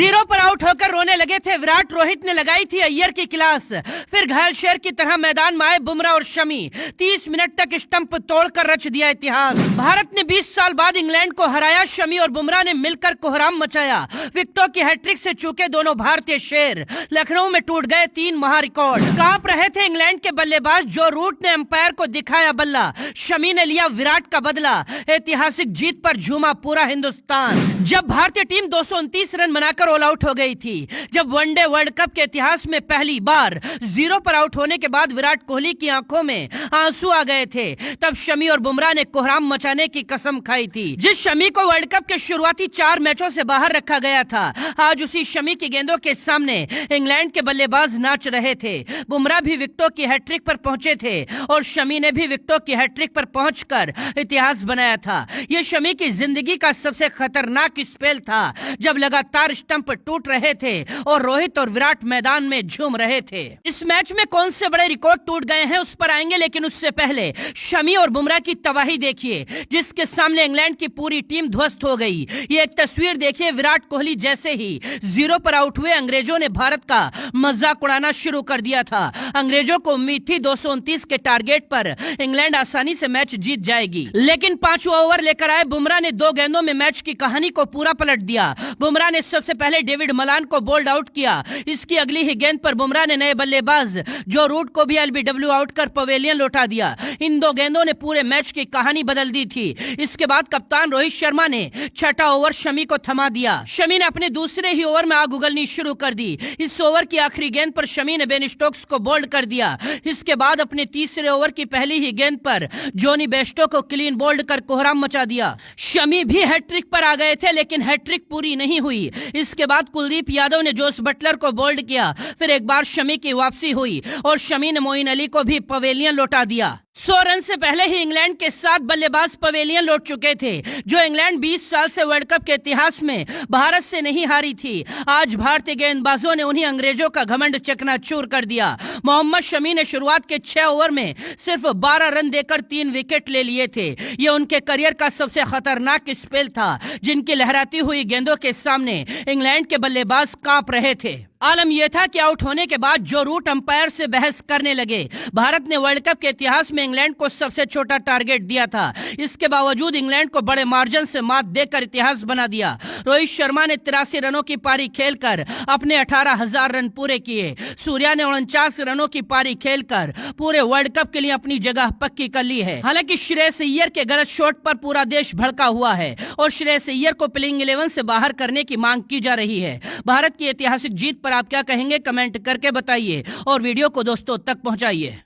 Zero पर out होकर रोने लगे थे विराट। रोहित ने लगाई थी अय्यर की क्लास। फिर घायल शेर की तरह मैदान में आए बुमराह और शमी। 30 मिनट तक स्टंप तोड़कर रच दिया इतिहास। भारत ने 20 साल बाद इंग्लैंड को हराया। शमी और बुमराह ने मिलकर कोहराम मचाया। विकेटों की हैट्रिक से चूके दोनों भारतीय शेर। लखनऊ में टूट गए 3 महा रिकॉर्ड। कांप रहे थे इंग्लैंड के बल्लेबाज। जो रूट ने अंपायर को दिखाया बल्ला। शमी ने लिया विराट का बदला। ऐतिहासिक जीत पर झूमा पूरा हिंदुस्तान। जब भारतीय टीम 229 रन बनाकर ऑल आउट हो गई थी, जब वनडे वर्ल्ड कप के इतिहास में पहली बार जीरो पर आउट होने के बाद विराट कोहली की आंखों में आंसू आ गए थे, तब शमी और बुमराह ने कोहराम मचाने की कसम खाई थी। जिस शमी को वर्ल्ड कप के शुरुआती 4 मैचों से बाहर रखा गया था, आज उसी शमी की गेंदों के सामने इंग्लैंड के बल्लेबाज नाच रहे थे। बुमराह भी विकेटों की हैट्रिक पर पहुंचे थे और शमी ने भी विकेटों की हैट्रिक पर पहुंचकर इतिहास बनाया था। यह शमी की जिंदगी का सबसे खतरनाक स्पेल था, जब लगातार स्टंप टूट रहे थे और रोहित और विराट मैदान में झूम रहे थे। इस मैच में कौन से बड़े रिकॉर्ड टूट गए हैं उस पर आएंगे, लेकिन उससे पहले शमी और बुमराह की तबाही देखिए, जिसके सामने इंग्लैंड की पूरी टीम ध्वस्त हो गई। ये एक तस्वीर देखिए। विराट कोहली जैसे ही जीरो पर आउट हुए, अंग्रेजों ने भारत का मजाक उड़ाना शुरू कर दिया था। अंग्रेजों को उम्मीद थी 229 के टारगेट पर इंग्लैंड आसानी से मैच जीत जाएगी, लेकिन 5वां ओवर लेकर आए बुमराह ने 2 गेंदों में मैच की कहानी को पूरा पलट दिया। बुमराह ने सबसे पहले डेविड मलान को बोल्ड आउट किया। इसकी अगली ही गेंद पर बुमराह ने नए बल्लेबाज जो रूट को भी एलबीडब्ल्यू आउट कर पवेलियन लौटा दिया। इन 2 गेंदों ने पूरे मैच की कहानी बदल दी थी। इसके बाद कप्तान रोहित शर्मा ने 6ठा ओवर शमी को थमा दिया। शमी ने अपने दूसरे ही ओवर में आग उगलनी शुरू कर दी। इस ओवर की आखिरी गेंद पर शमी ने बेन स्टोक्स को बोल्ड कर दिया। इसके बाद अपने तीसरे ओवर की पहली ही गेंद पर जॉनी बेस्टो को क्लीन बोल्ड कर कोहराम मचा दिया। शमी भी हैट्रिक पर आ गए थे, लेकिन हैट्रिक पूरी नहीं हुई। इसके बाद कुलदीप यादव ने जोस बटलर को बोल्ड किया। फिर एक बार शमी की वापसी हुई और शमी ने मोइन अली को भी पवेलियन लौटा दिया। 100 रन से पहले ही इंग्लैंड के 7 बल्लेबाज पवेलियन लौट चुके थे। जो इंग्लैंड 20 साल से वर्ल्ड कप के इतिहास में भारत से नहीं हारी थी, आज भारतीय गेंदबाजों ने उन्हीं अंग्रेजों का घमंड चकनाचूर कर दिया। मोहम्मद शमी ने शुरुआत के 6 ओवर में सिर्फ 12 रन देकर 3 विकेट ले लिए थे। ये उनके करियर का सबसे खतरनाक स्पेल था, जिनकी लहराती हुई गेंदों के सामने इंग्लैंड के बल्लेबाज कांप रहे थे। आलम यह था कि आउट होने के बाद जो रूट अंपायर से बहस करने लगे। भारत ने वर्ल्ड कप के इतिहास में इंग्लैंड को सबसे छोटा टारगेट दिया था। इसके बावजूद इंग्लैंड को बड़े मार्जिन से मात देकर इतिहास बना दिया। रोहित शर्मा ने 83 रनों की पारी खेलकर अपने 18,000 रन पूरे किए। सूर्या ने 49 रनों की पारी खेलकर पूरे वर्ल्ड कप के लिए अपनी जगह पक्की कर ली है। हालांकि श्रेयस अय्यर के गलत शॉट पर पूरा देश भड़का हुआ है और श्रेयस अय्यर को प्लेइंग 11 से बाहर करने की मांग की जा रही है। भारत की ऐतिहासिक जीत पर आप क्या कहेंगे, कमेंट करके बताइए और वीडियो को दोस्तों तक पहुंचाइए।